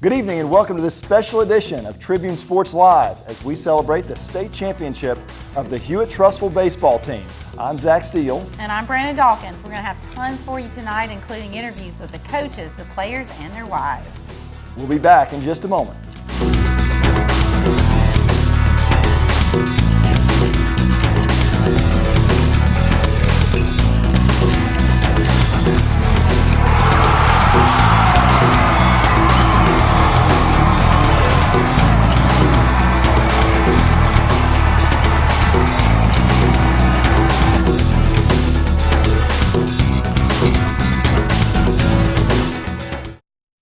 Good evening and welcome to this special edition of Tribune Sports Live as we celebrate the state championship of the Hewitt-Trussville baseball team. I'm Zach Steele. And I'm Brandon Dawkins. We're going to have tons for you tonight, including interviews with the coaches, the players, and their wives. We'll be back in just a moment.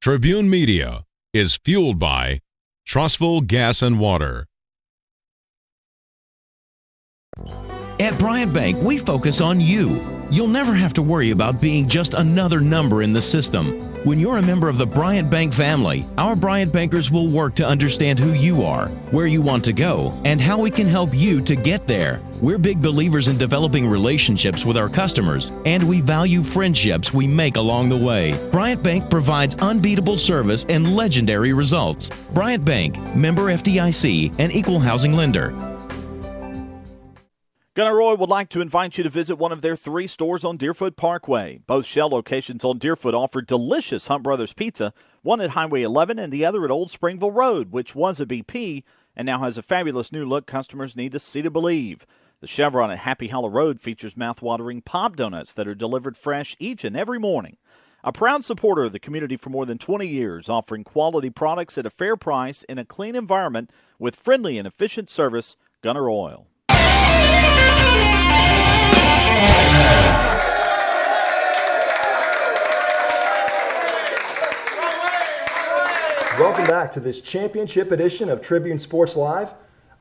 Tribune Media is fueled by Trussville Gas and Water. At Bryant Bank, we focus on you. You'll never have to worry about being just another number in the system. When you're a member of the Bryant Bank family, our Bryant bankers will work to understand who you are, where you want to go, and how we can help you to get there. We're big believers in developing relationships with our customers, and we value friendships we make along the way. Bryant Bank provides unbeatable service and legendary results. Bryant Bank, member FDIC, and equal housing lender. Gunnar Roy would like to invite you to visit one of their 3 stores on Deerfoot Parkway. Both Shell locations on Deerfoot offer delicious Hunt Brothers pizza, one at Highway 11 and the other at Old Springville Road, which was a BP and now has a fabulous new look customers need to see to believe. The Chevron at Happy Hollow Road features mouth-watering pop donuts that are delivered fresh each and every morning. A proud supporter of the community for more than 20 years, offering quality products at a fair price in a clean environment with friendly and efficient service, Gunnar Oil. Welcome back to this championship edition of Tribune Sports Live.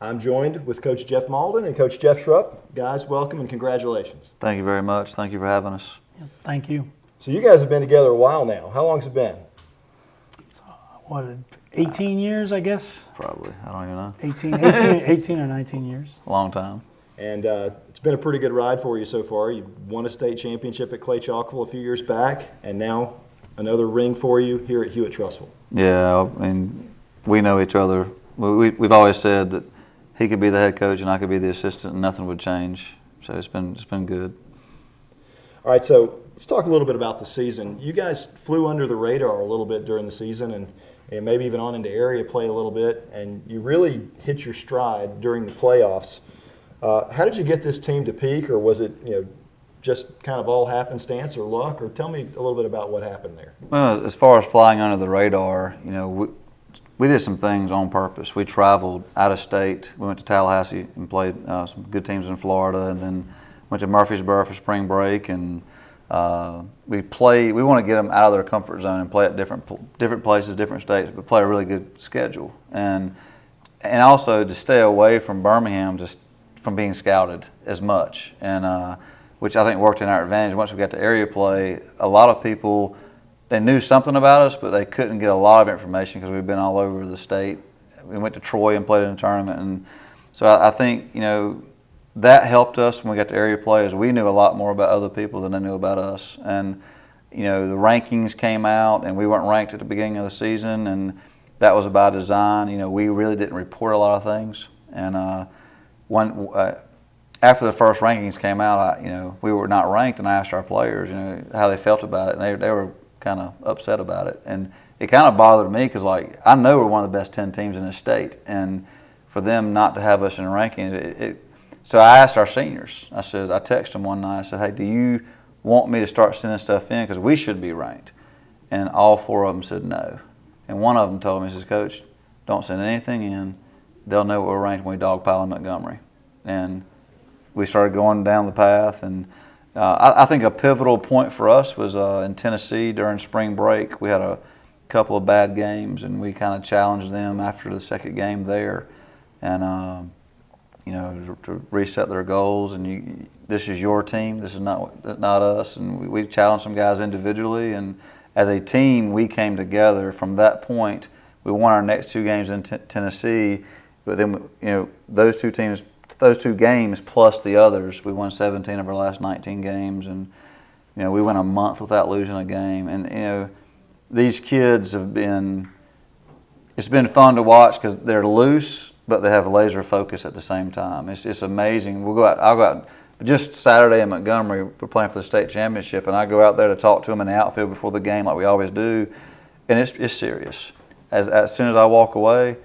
I'm joined with Coach Jeff Malden and Coach Jeff Schrupp. Guys, welcome and congratulations. Thank you very much. Thank you for having us. Thank you. So you guys have been together a while now. How long has it been? What, 18 years, I guess? Probably. I don't even know. 18 or 19 years. A long time. And it's been a pretty good ride for you so far. You won a state championship at Clay Chalkville a few years back, and now another ring for you here at Hewitt-Trussville. Yeah, I mean, we know each other. We've always said that he could be the head coach and I could be the assistant, and nothing would change. So it's been good. All right, so let's talk a little bit about the season. You guys flew under the radar a little bit during the season, and maybe even on into area play a little bit, and you really hit your stride during the playoffs. How did you get this team to peak, or was it just kind of all happenstance or luck? Or tell me a little bit about what happened there. Well, as far as flying under the radar, we did some things on purpose. We traveled out of state. We went to Tallahassee and played some good teams in Florida, and then went to Murfreesboro for spring break. And we want to get them out of their comfort zone and play at different places, different states, but play a really good schedule. And also to stay away from Birmingham, just from being scouted as much, and which I think worked in our advantage. Once we got to area play, a lot of people, they knew something about us, but they couldn't get a lot of information because we've been all over the state. We went to Troy and played in a tournament, and so I think that helped us when we got to area play, is we knew a lot more about other people than they knew about us. And the rankings came out, and we weren't ranked at the beginning of the season, and that was by design. We really didn't report a lot of things, and after the first rankings came out, we were not ranked, and I asked our players, how they felt about it, and they were kind of upset about it. And it kind of bothered me because, I know we're one of the best 10 teams in the state, and for them not to have us in rankings, so I asked our seniors. I texted them one night. I said, hey, do you want me to start sending stuff in because we should be ranked? And all 4 of them said no. And one of them told me, he says, Coach, don't send anything in. They'll know we're ranked when we dogpile in Montgomery. And we started going down the path, and I think a pivotal point for us was in Tennessee during spring break. We had a couple of bad games, and we kind of challenged them after the second game there, and to reset their goals. And this is your team, this is not us. And we challenged some guys individually, and as a team, we came together. From that point, we won our next 2 games in Tennessee, but then those two games plus the others, we won 17 of our last 19 games, and we went a month without losing a game. And these kids have been it's been fun to watch because they're loose, but they have laser focus at the same time. It's amazing. I'll go out just Saturday in Montgomery. We're playing for the state championship, and I go out there to talk to them in the outfield before the game, like we always do, and it's serious. As soon as I walk away,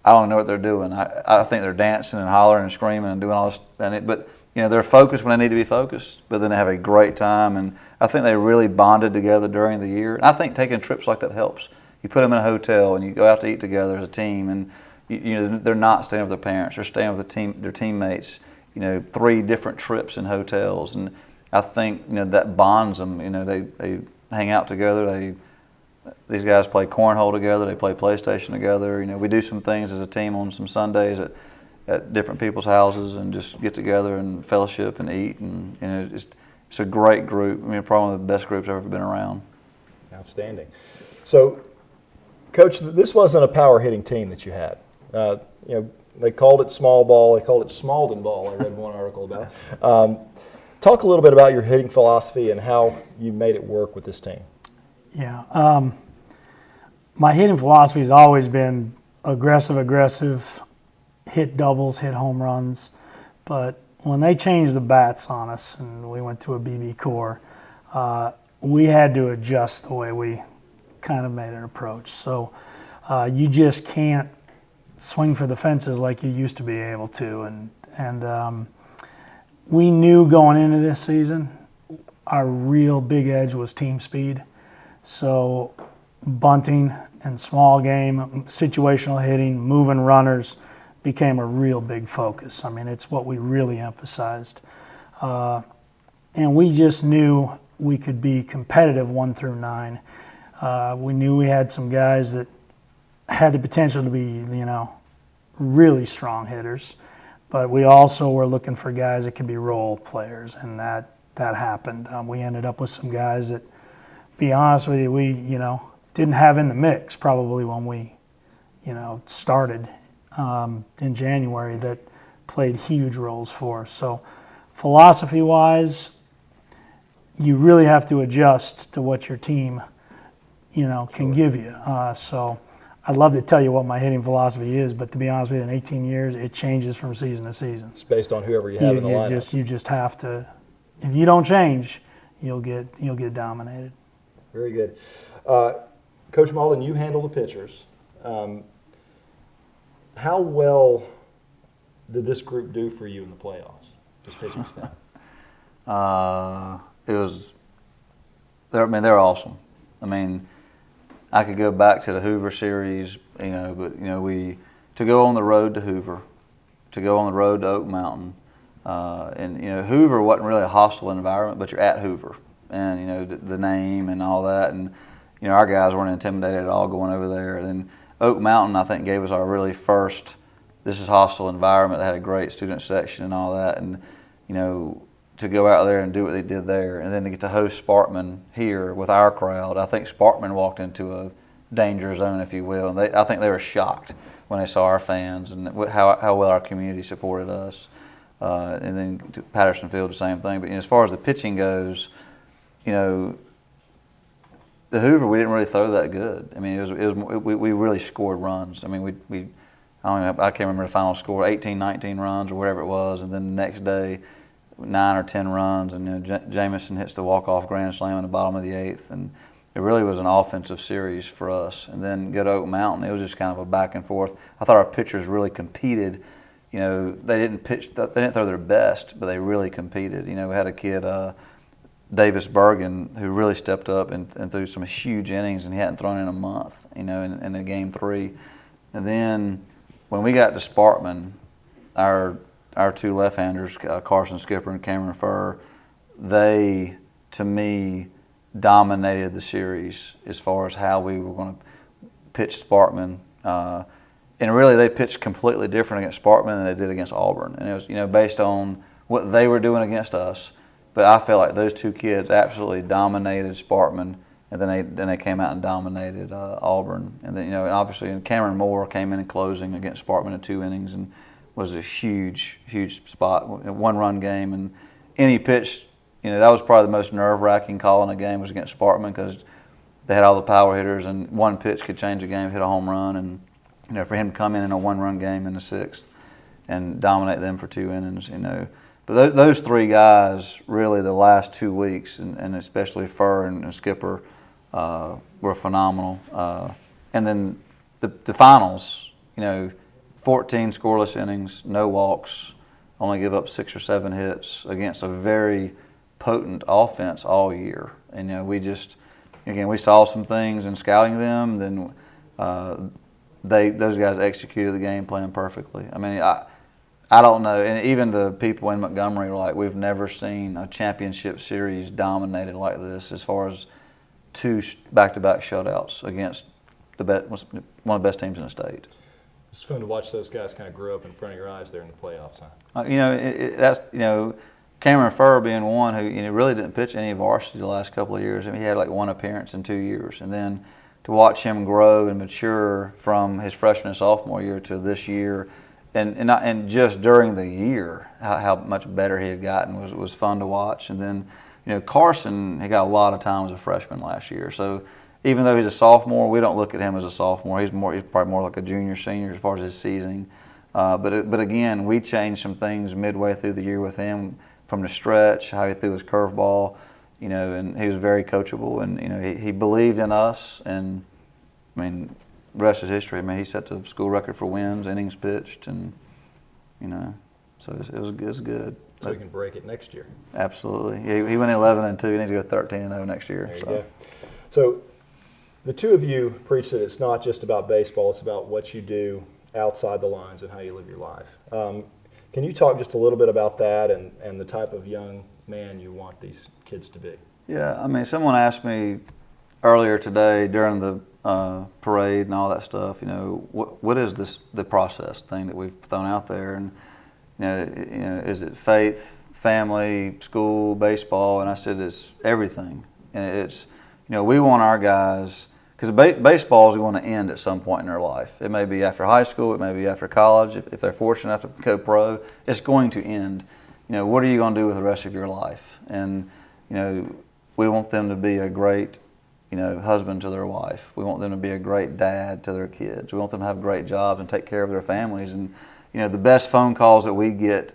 I don't know what they're doing. I think they're dancing and hollering and screaming and doing all this. But they're focused when they need to be focused, but then they have a great time. And I think they really bonded together during the year. And I think taking trips like that helps. You put them in a hotel and you go out to eat together as a team, and they're not staying with their parents. They're staying with their teammates. 3 different trips in hotels, and I think that bonds them. They hang out together. These guys play cornhole together. They play PlayStation together. We do some things as a team on some Sundays at different people's houses and just get together and fellowship and eat. And it's a great group. Probably one of the best groups I've ever been around. Outstanding. So, Coach, this wasn't a power hitting team that you had. They called it small ball. They called it Smalden ball. I read one article about. Talk a little bit about your hitting philosophy and how you made it work with this team. Yeah. My hitting philosophy has always been aggressive, hit doubles, hit home runs. But when they changed the bats on us and we went to a BB core, we had to adjust the way we kind of made an approach. So you just can't swing for the fences like you used to be able to. And we knew going into this season our real big edge was team speed. So bunting and small game, situational hitting, moving runners became a real big focus. It's what we really emphasized. And we just knew we could be competitive 1 through 9. We knew we had some guys that had the potential to be, really strong hitters. But we also were looking for guys that could be role players, and that happened. We ended up with some guys that, be honest with you, we didn't have in the mix probably when we started in January, that played huge roles for us. So philosophy wise, you really have to adjust to what your team can give you. So I'd love to tell you what my hitting philosophy is, but to be honest with you, in 18 years it changes from season to season. It's based on whoever you have in the lineup. You just have to. If you don't change, you'll get dominated. Very good. Coach Malden, you handle the pitchers. How well did this group do for you in the playoffs, this pitching staff? They're awesome. I could go back to the Hoover series, but to go on the road to Hoover, to go on the road to Oak Mountain, and Hoover wasn't really a hostile environment, but you're at Hoover, and the name and all that, and our guys weren't intimidated at all going over there. And then Oak Mountain, I think, gave us our really first, this is hostile environment. They had a great student section and all that, and to go out there and do what they did there, and then to get to host Sparkman here with our crowd. I think Sparkman walked into a danger zone, if you will, and I think they were shocked when they saw our fans and how well our community supported us. And then to Patterson Field, the same thing. But as far as the pitching goes, the Hoover, we didn't really throw that good. We really scored runs. I can't remember the final score, 18, 19 runs or whatever it was, and then the next day 9 or 10 runs, and Jamison hits the walk-off grand slam in the bottom of the 8th, and it really was an offensive series for us. And then go to Oak Mountain, it was just kind of a back and forth. I thought our pitchers really competed. They didn't throw their best, but they really competed. We had a kid, Davis Bergen, who really stepped up and threw some huge innings, and he hadn't thrown in a month, in the game 3. And then when we got to Sparkman, our 2 left-handers, Carson Skipper and Cameron Furr, they, to me, dominated the series as far as how we were going to pitch Sparkman. And really, they pitched completely different against Sparkman than they did against Auburn. And it was, based on what they were doing against us. But I felt like those 2 kids absolutely dominated Sparkman, and then they came out and dominated Auburn. And then, obviously, Cameron Moore came in closing against Sparkman in 2 innings and was a huge spot, 1-run game. And any pitch, that was probably the most nerve-wracking call in the game was against Sparkman, because they had all the power hitters, and one pitch could change the game, hit a home run. And for him to come in a one-run game in the 6th and dominate them for 2 innings, But those 3 guys, really, the last 2 weeks, and especially Furr and Skipper, were phenomenal. And then the finals, 14 scoreless innings, no walks, only give up 6 or 7 hits against a very potent offense all year. And we saw some things in scouting them. Then those guys executed the game plan perfectly. I mean, I don't know, and even the people in Montgomery were like, we've never seen a championship series dominated like this as far as 2 back-to-back shutouts against one of the best teams in the state. It's fun to watch those guys kind of grow up in front of your eyes there in the playoffs, huh? That's Cameron Furr being one who really didn't pitch any varsity the last couple of years. I mean, he had like 1 appearance in 2 years, and then to watch him grow and mature from his freshman and sophomore year to this year, and just during the year, how much better he had gotten was fun to watch. And then, Carson, he got a lot of time as a freshman last year. So even though he's a sophomore, we don't look at him as a sophomore. He's probably more like a junior, senior as far as his seasoning. But again, we changed some things midway through the year with him from the stretch, how he threw his curveball, and he was very coachable, and he believed in us. And I mean, the rest is history. I mean, he set the school record for wins, innings pitched, and so it was good. So he can break it next year. Absolutely. He went 11-2. He needs to go 13-0 next year. There you go. So the two of you preach that it's not just about baseball; it's about what you do outside the lines and how you live your life. Can you talk just a little bit about that and the type of young man you want these kids to be? Yeah, I mean, someone asked me earlier today during the parade and all that stuff, what is the process thing that we've thrown out there? And, is it faith, family, school, baseball? And I said it's everything. And it's, we want our guys, because baseball is going to end at some point in their life. It may be after high school, it may be after college. If they're fortunate enough to go pro, it's going to end. What are you going to do with the rest of your life? And, we want them to be a great, husband to their wife. We want them to be a great dad to their kids. We want them to have great jobs and take care of their families. And, the best phone calls that we get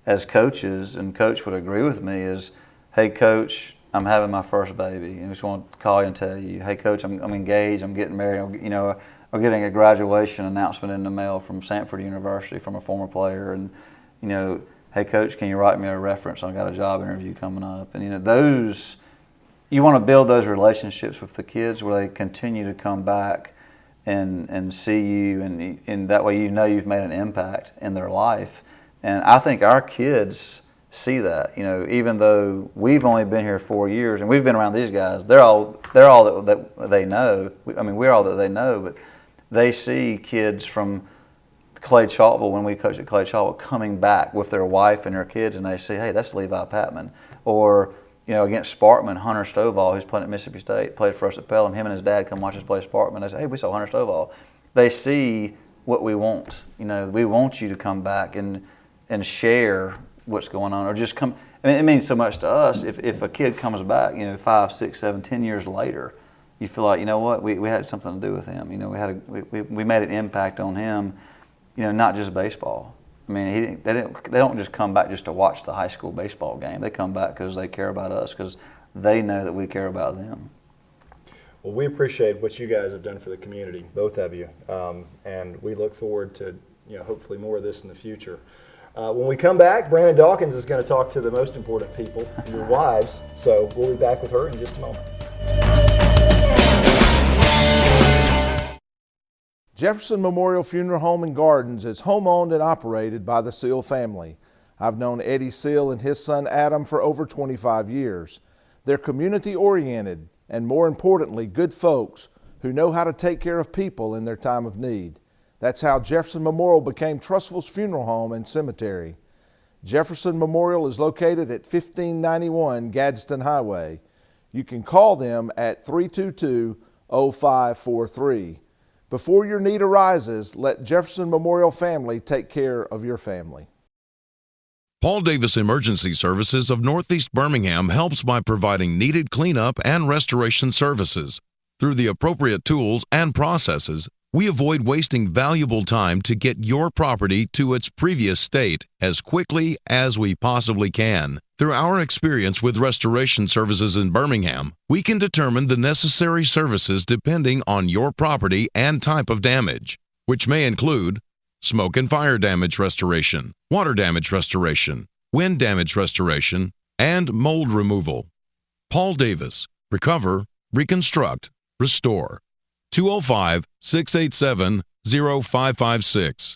as coaches, and Coach would agree with me, is, hey, Coach, I'm having my first baby, and I just want to call you and tell you, hey, Coach, I'm engaged, I'm getting married, I'm getting a graduation announcement in the mail from Sanford University from a former player, and, hey, Coach, can you write me a reference? I've got a job interview coming up. And, those, you want to build those relationships with the kids where they continue to come back and see you, and that way you've made an impact in their life. And I think our kids see that, even though we've only been here 4 years and we've been around these guys, they're all that they know. I mean, we're all that they know, but they see kids from Clay Chaltville, when we coached at Clay Chaltville, coming back with their wife and their kids, and they say, hey, that's Levi Patman. Or, against Sparkman, Hunter Stovall, who's playing at Mississippi State, played for us at Pelham. Him and his dad come watch us play Sparkman. They say, hey, we saw Hunter Stovall. They see what we want. We want you to come back and share what's going on, or just come. I mean, it means so much to us if a kid comes back, 5, 6, 7, 10 years later, you feel like, what, we had something to do with him. We made an impact on him, not just baseball. I mean, they don't just come back just to watch the high school baseball game. They come back because they care about us, because they know that we care about them. Well, we appreciate what you guys have done for the community, both of you, and we look forward to hopefully more of this in the future. When we come back, Brandon Dawkins is going to talk to the most important people, your wives. So we'll be back with her in just a moment. Jefferson Memorial Funeral Home and Gardens is home-owned and operated by the Seal family. I've known Eddie Seal and his son Adam for over 25 years. They're community-oriented and, more importantly, good folks who know how to take care of people in their time of need. That's how Jefferson Memorial became Trustful's funeral home and cemetery. Jefferson Memorial is located at 1591 Gadsden Highway. You can call them at 322-0543. Before your need arises, let Jefferson Memorial family take care of your family. Paul Davis Emergency Services of Northeast Birmingham helps by providing needed cleanup and restoration services. Through the appropriate tools and processes, We avoid wasting valuable time to get your property to its previous state as quickly as we possibly can. Through our experience with restoration services in Birmingham, we can determine the necessary services depending on your property and type of damage, which may include smoke and fire damage restoration, water damage restoration, wind damage restoration, and mold removal. Paul Davis, Recover, Reconstruct, Restore. 205-687-0556.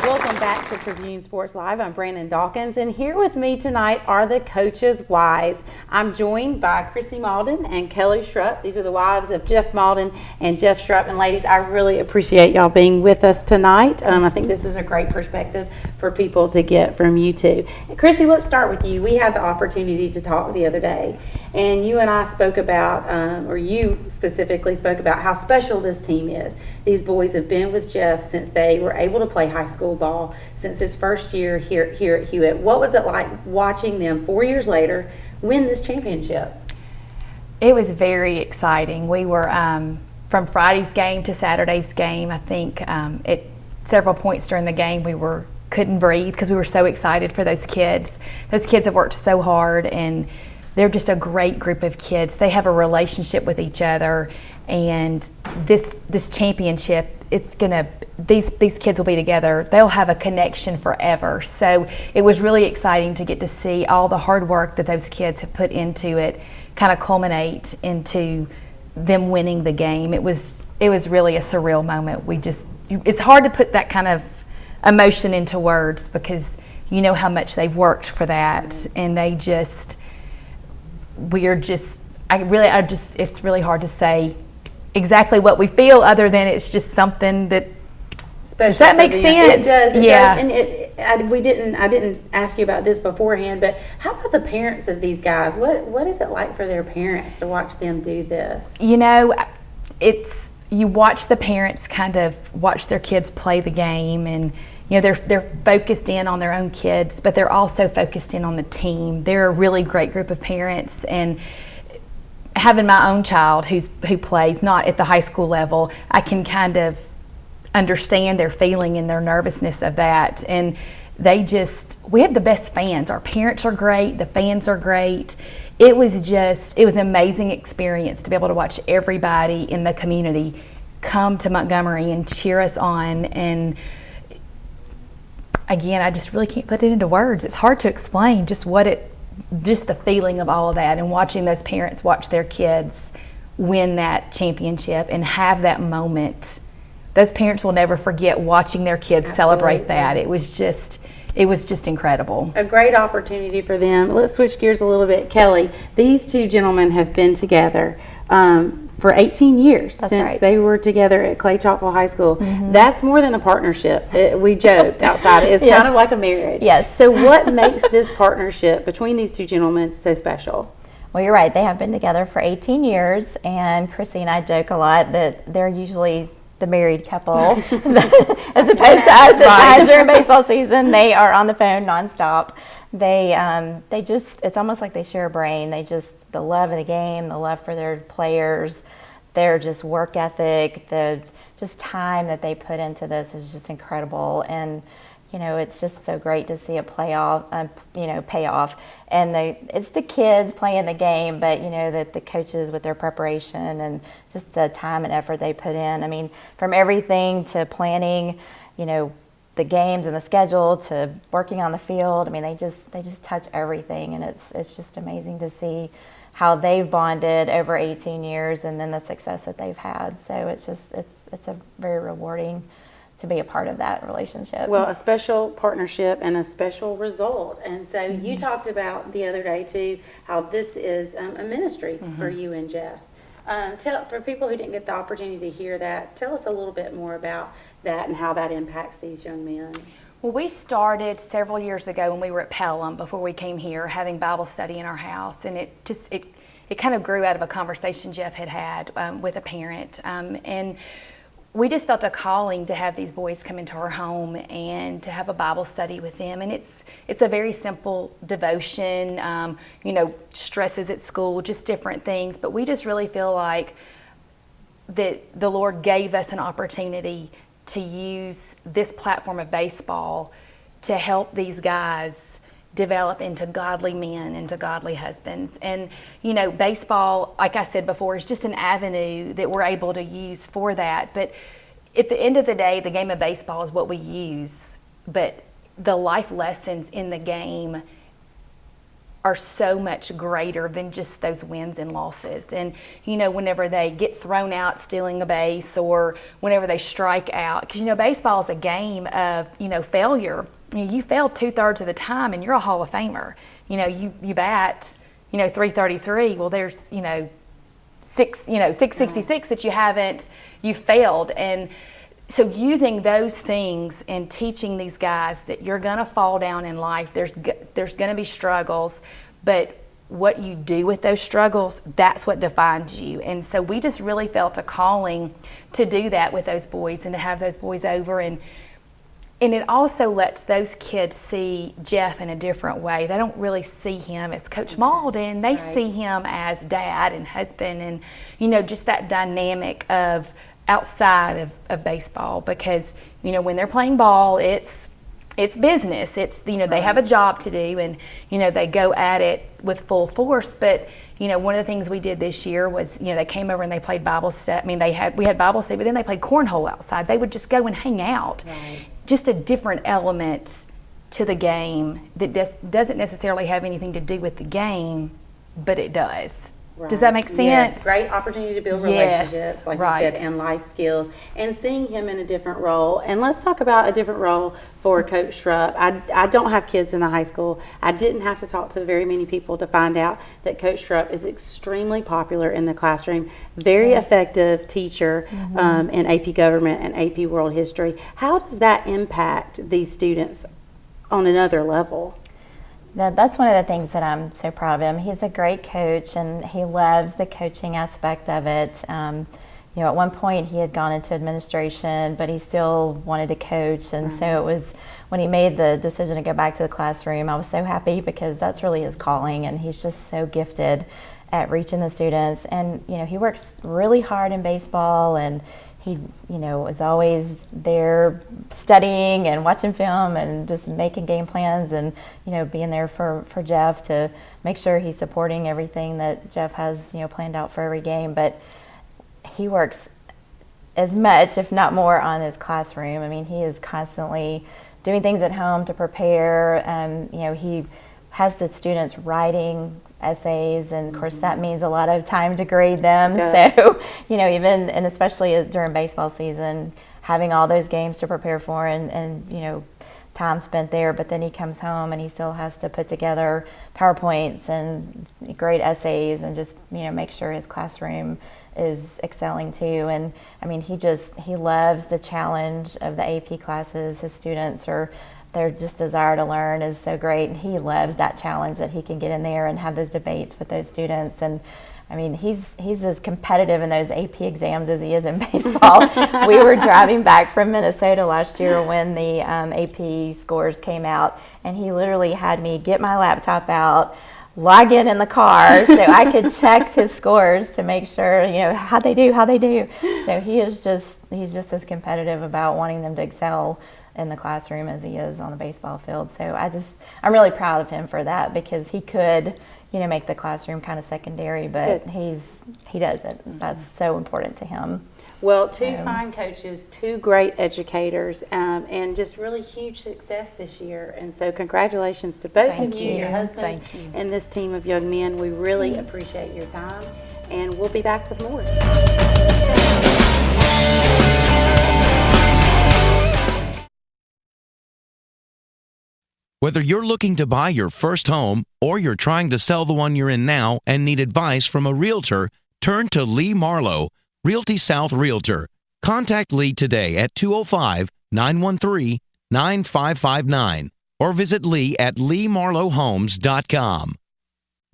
Welcome back to Tribune Sports Live. I'm Brandon Dawkins, and here with me tonight are the coaches' wives. I'm joined by Chrissy Malden and Kelly Schrupp. These are the wives of Jeff Malden and Jeff Schrupp. And ladies, I really appreciate y'all being with us tonight. I think this is a great perspective for people to get from you two. Chrissy, let's start with you. We had the opportunity to talk the other day, and you and I spoke about, or you specifically spoke about how special this team is. These boys have been with Jeff since they were able to play high school ball, since his first year here at Hewitt. What was it like watching them 4 years later win this championship? It was very exciting. We were from Friday's game to Saturday's game. I think at several points during the game we couldn't breathe because we were so excited for those kids. Those kids have worked so hard, and they're just a great group of kids. They have a relationship with each other, and this championship, these kids will be together. They'll have a connection forever. So it was really exciting to get to see all the hard work that those kids have put into it kind of culminate into them winning the game. It was really a surreal moment. It's hard to put that kind of emotion into words because you know how much they've worked for that, and it's really hard to say exactly what we feel other than it's just something that special. Does that make sense? It does. Yeah. And I didn't ask you about this beforehand, but how about the parents of these guys? What is it like for their parents to watch them do this? You know, you watch the parents kind of watch their kids play the game, and you know they're focused in on their own kids, but they're also focused in on the team. They're a really great group of parents, and having my own child who plays not at the high school level, I can kind of understand their feeling and their nervousness of that. And we have the best fans. Our parents are great, the fans are great. It was an amazing experience to be able to watch everybody in the community come to Montgomery and cheer us on. And again, I just really can't put it into words. It's hard to explain just the feeling of all of that, and watching those parents watch their kids win that championship and have that moment. Those parents will never forget watching their kids celebrate that. It was just incredible. A great opportunity for them. Let's switch gears a little bit. Kelly, these two gentlemen have been together for 18 years. That's since right. They were together at Clay Chalkville High School. Mm-hmm. That's more than a partnership. We joked outside. It's yes. kind of like a marriage. Yes. So what makes this partnership between these two gentlemen so special? Well, you're right. They have been together for 18 years, and Chrissy and I joke a lot that they're usually the married couple as opposed to us at during baseball season. They are on the phone nonstop. They just, it's almost like they share a brain. The love of the game, the love for their players, their just work ethic, the just time that they put into this is just incredible. And you know, it's just so great to see it pay off. And it's the kids playing the game, but you know that the coaches with their preparation and just the time and effort they put in. I mean, from everything to planning, you know, the games and the schedule to working on the field. I mean, they just touch everything, and it's just amazing to see how they've bonded over 18 years, and then the success that they've had. So it's a very rewarding to be a part of that relationship. Well, a special partnership and a special result. And so mm-hmm. you talked about the other day too how this is a ministry mm-hmm. for you and Jeff. For people who didn't get the opportunity to hear that, tell us a little bit more about that and how that impacts these young men. Well, we started several years ago when we were at Pelham before we came here, having Bible study in our house, and it kind of grew out of a conversation Jeff had with a parent, and we just felt a calling to have these boys come into our home and to have a Bible study with them. And it's a very simple devotion, stresses at school, just different things. But we just really feel like that the Lord gave us an opportunity to use this platform of baseball to help these guys develop into godly men, into godly husbands. And, baseball, like I said before, is just an avenue that we're able to use for that. But at the end of the day, the game of baseball is what we use. But the life lessons in the game are so much greater than just those wins and losses. And, whenever they get thrown out stealing a base, or whenever they strike out, because, baseball is a game of, failure. You fail 2/3 of the time and you're a Hall of Famer. You bat, 333. Well, there's, 666 that you failed. And so using those things and teaching these guys that you're going to fall down in life, there's going to be struggles, but what you do with those struggles, that's what defines you. And so we just really felt a calling to do that with those boys and to have those boys over. And it also lets those kids see Jeff in a different way. They don't really see him as Coach Malden. They see him as dad and husband, and, just that dynamic of outside of baseball. Because, when they're playing ball, it's business. It's, they have a job to do, and, they go at it with full force. But, one of the things we did this year was, they came over and they played Bible study. I mean, we had Bible study, but then they played cornhole outside. They would just go and hang out. Right. Just a different element to the game that doesn't necessarily have anything to do with the game, but it does. Right. Does that make sense? Yes, great opportunity to build relationships, like you said, and life skills, and seeing him in a different role. And let's talk about a different role for Coach Shrupp. I don't have kids in the high school. I didn't have to talk to very many people to find out that Coach Shrupp is extremely popular in the classroom, very effective teacher in AP Government and AP World History. How does that impact these students on another level? That's one of the things that I'm so proud of him. He's a great coach, and he loves the coaching aspect of it. At one point he had gone into administration, but he still wanted to coach. And so it was when he made the decision to go back to the classroom, I was so happy, because that's really his calling, and he's just so gifted at reaching the students. And, he works really hard in baseball, and he, is always there studying and watching film and just making game plans, and, being there for Jeff to make sure he's supporting everything that Jeff has, planned out for every game. But he works as much, if not more, on his classroom. I mean, he is constantly doing things at home to prepare. He has the students writing essays, and of course that means a lot of time to grade them. So, even, and especially during baseball season, having all those games to prepare for, and time spent there. But then he comes home and he still has to put together PowerPoints and grade essays, and just, make sure his classroom is excelling too. And I mean, he loves the challenge of the AP classes. His students their just desire to learn is so great, and he loves that challenge that he can get in there and have those debates with those students. And I mean, he's as competitive in those AP exams as he is in baseball. We were driving back from Minnesota last year when the AP scores came out, and he literally had me get my laptop out, log in the car so I could check his scores to make sure, how they do. So he's just as competitive about wanting them to excel in the classroom as he is on the baseball field. So I'm really proud of him for that, because he could, make the classroom kind of secondary, but he doesn't. That's so important to him. Well, two fine coaches, two great educators, and just really huge success this year. And so congratulations to both of you, your husbands, and this team of young men. We really appreciate your time, and we'll be back with more. Whether you're looking to buy your first home or you're trying to sell the one you're in now and need advice from a realtor, turn to Lee Marlowe, Realty South Realtor. Contact Lee today at 205-913-9559 or visit Lee at leemarlowehomes.com.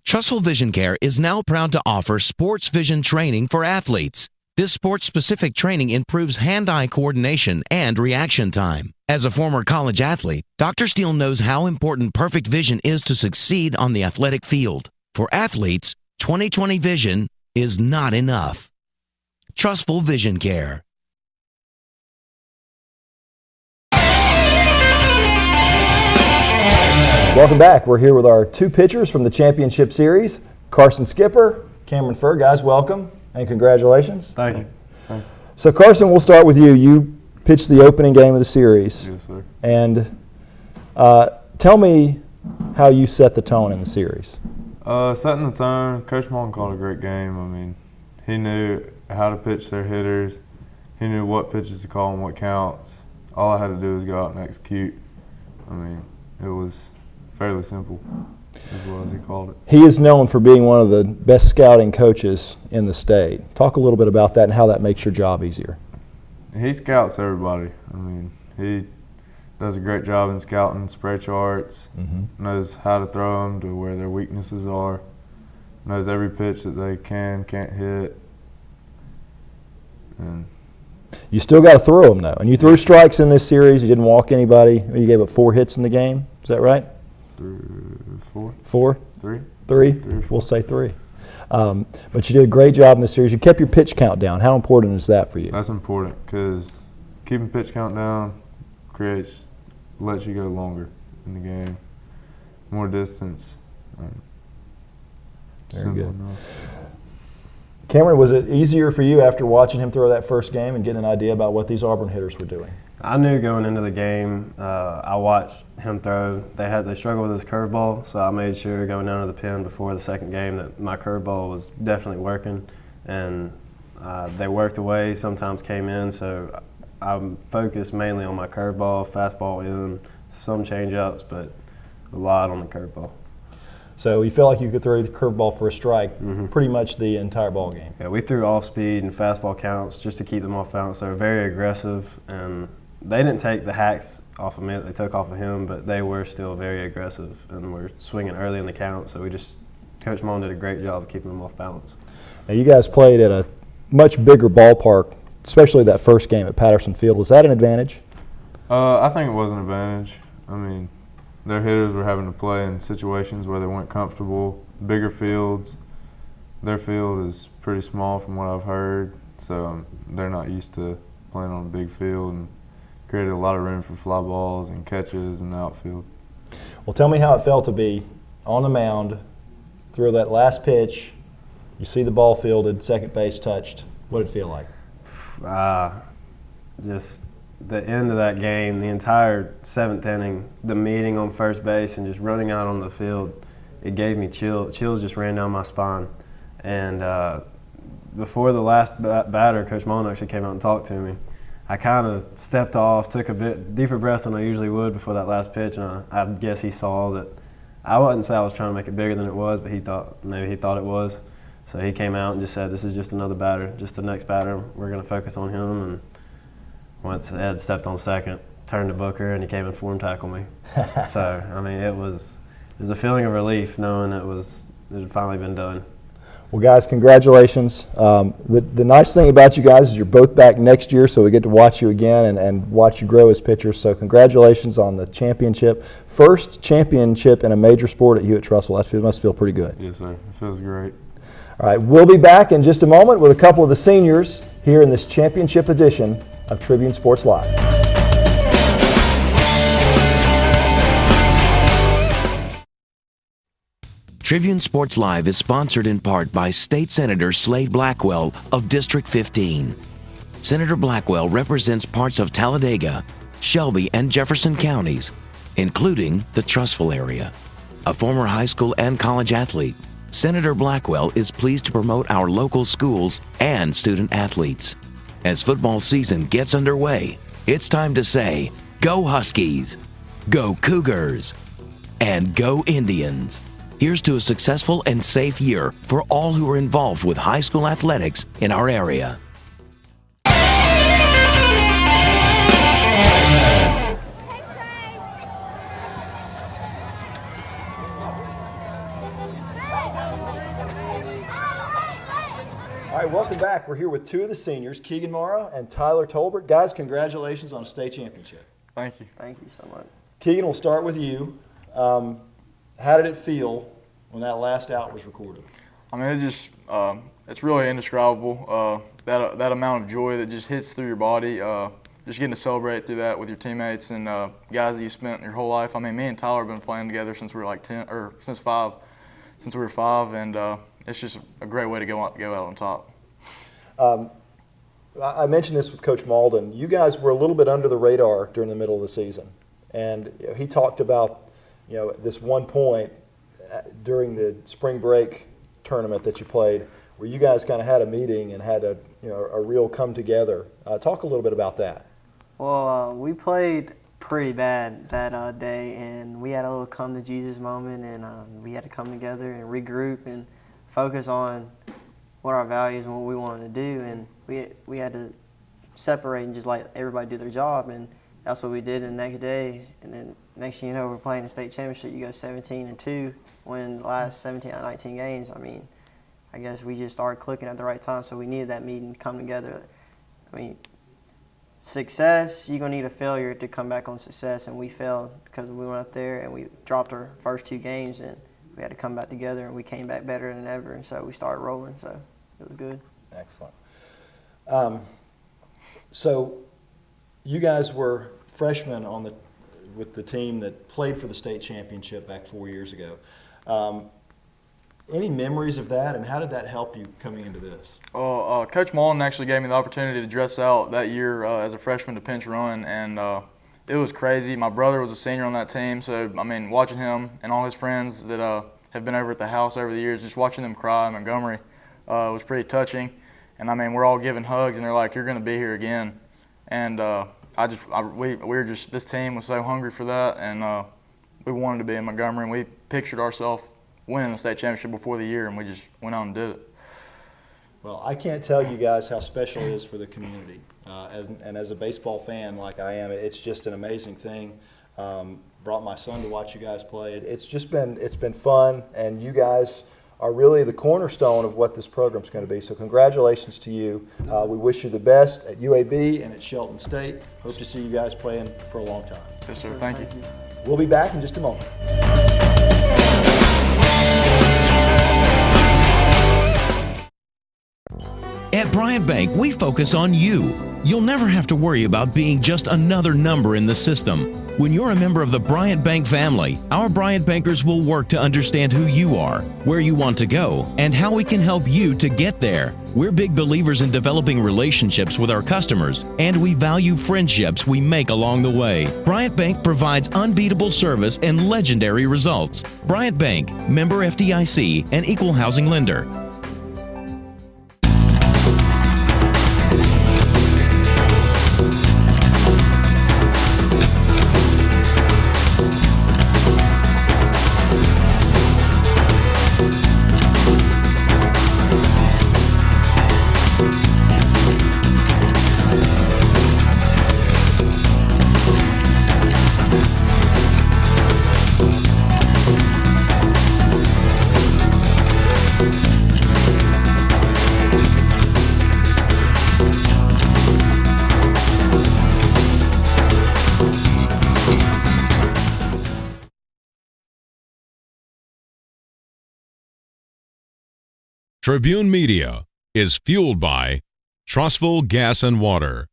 Trussell Vision Care is now proud to offer sports vision training for athletes. This sports-specific training improves hand-eye coordination and reaction time. As a former college athlete, Dr. Steele knows how important perfect vision is to succeed on the athletic field. For athletes, 20/20 vision is not enough. Trustful Vision Care. Welcome back. We're here with our two pitchers from the championship series, Carson Skipper, Cameron Furr. Guys, welcome and congratulations. Thank you. Thank you. So, Carson, we'll start with you. You pitched the opening game of the series. Yes, sir. And tell me how you set the tone in the series. Setting the tone, Coach Malton called a great game. I mean, he knew how to pitch their hitters. He knew what pitches to call and what counts. All I had to do was go out and execute. I mean, it was fairly simple, as well as he called it. He is known for being one of the best scouting coaches in the state. Talk a little bit about that and how that makes your job easier. He scouts everybody. I mean, he does a great job in scouting spray charts, knows how to throw them to where their weaknesses are, knows every pitch that they can't hit. And you still got to throw them, though. And you threw strikes in this series. You didn't walk anybody. You gave up 4 hits in the game. Is that right? 4. 4? 3. 3? We'll say 3. But you did a great job in this series. You kept your pitch count down. How important is that for you? That's important because keeping pitch count down lets you go longer in the game, more distance. Very good. Cameron, was it easier for you after watching him throw that first game and getting an idea about what these Auburn hitters were doing? I knew going into the game. I watched him throw. They struggled with his curveball, so I made sure going down to the pen before the second game that my curveball was definitely working, and they worked away. Sometimes came in, so I'm focused mainly on my curveball, fastball in, some changeups, but a lot on the curveball. So you felt like you could throw the curveball for a strike pretty much the entire ball game. Yeah, we threw off speed and fastball counts just to keep them off balance. They were very aggressive, and they didn't take the hacks off of me. They took off of him, but they were still very aggressive and were swinging early in the count. So Coach Malton did a great job of keeping them off balance. Now you guys played at a much bigger ballpark, especially that first game at Patterson Field. Was that an advantage? I think it was an advantage. I mean, their hitters were having to play in situations where they weren't comfortable, bigger fields. Their field is pretty small from what I've heard, so they're not used to playing on a big field, and created a lot of room for fly balls and catches in the outfield. Well, tell me how it felt to be on the mound, throw that last pitch, you see the ball fielded, second base touched. What did it feel like? Just the end of that game, the entire 7th inning, the meeting on first base and just running out on the field, it gave me chills just ran down my spine. And before the last batter, Coach Malton actually came out and talked to me. I kind of stepped off, took a bit deeper breath than I usually would before that last pitch, and I guess he saw that. I wouldn't say I was trying to make it bigger than it was, but maybe he thought it was. So he came out and just said, "This is just another batter, just the next batter. We're going to focus on him." And once Ed stepped on second, turned to Booker, and he came and form tackled me. So I mean, it was a feeling of relief knowing it had finally been done. Well, guys, congratulations. The nice thing about you guys is you're both back next year, so we get to watch you again and watch you grow as pitchers. So congratulations on the championship. First championship in a major sport at Hewitt-Trussville. That must feel pretty good. Yes, sir. It feels great. All right, we'll be back in just a moment with a couple of the seniors here in this championship edition of Tribune Sports Live. Tribune Sports Live is sponsored in part by State Senator Slade Blackwell of District 15. Senator Blackwell represents parts of Talladega, Shelby, and Jefferson counties, including the Trussville area. A former high school and college athlete, Senator Blackwell is pleased to promote our local schools and student athletes. As football season gets underway, it's time to say, go Huskies, go Cougars, and go Indians. Here's to a successful and safe year for all who are involved with high school athletics in our area. All right, welcome back. We're here with two of the seniors, Keegan Morrow and Tyler Tolbert. Guys, congratulations on a state championship. Thank you. Thank you so much. Keegan, we'll start with you. How did it feel when that last out was recorded? I mean, it's really indescribable. That amount of joy that just hits through your body, just getting to celebrate through that with your teammates and guys that you spent your whole life. I mean, me and Tyler have been playing together since we were like 10, or since we were 5, and it's just a great way to go out on top. I mentioned this with Coach Malden. You guys were a little bit under the radar during the middle of the season, and he talked about this one point during the spring break tournament that you played, where you guys kind of had a meeting and had a real come together. Talk a little bit about that. Well, we played pretty bad that day, and we had a little come to Jesus moment, and we had to come together and regroup and focus on what our values and what we wanted to do, and we had to separate and just let everybody do their job, and that's what we did. And the next day, and then next thing you know, we're playing the state championship. You go 17-2, win the last 17 out of 19 games. I mean, I guess we just started clicking at the right time, so we needed that meeting to come together. I mean, success, you're going to need a failure to come back on success, and we failed because we went up there and we dropped our first 2 games, and we had to come back together, and we came back better than ever, and so we started rolling, so it was good. Excellent. So you guys were freshmen with the team that played for the state championship back 4 years ago. Any memories of that, and how did that help you coming into this? Well, Coach Mullen actually gave me the opportunity to dress out that year as a freshman to pinch run, and it was crazy. My brother was a senior on that team, so I mean, watching him and all his friends that have been over at the house over the years, just watching them cry in Montgomery was pretty touching. And I mean, we're all giving hugs, and they're like, "You're going to be here again." And we were just, this team was so hungry for that, and we wanted to be in Montgomery, and we pictured ourselves winning the state championship before the year, and we just went out and did it. Well, I can't tell you guys how special it is for the community. As a baseball fan like I am, it's just an amazing thing. Brought my son to watch you guys play. It's been fun, and you guys are really the cornerstone of what this program's going to be. So congratulations to you. We wish you the best at UAB and at Shelton State. Hope to see you guys playing for a long time. Yes, sir. Thank you. We'll be back in just a moment. At Bryant Bank, we focus on you. You'll never have to worry about being just another number in the system. When you're a member of the Bryant Bank family, our Bryant Bankers will work to understand who you are, where you want to go, and how we can help you to get there. We're big believers in developing relationships with our customers, and we value friendships we make along the way. Bryant Bank provides unbeatable service and legendary results. Bryant Bank, member FDIC, and equal housing lender. Tribune Media is fueled by Trussville Gas and Water,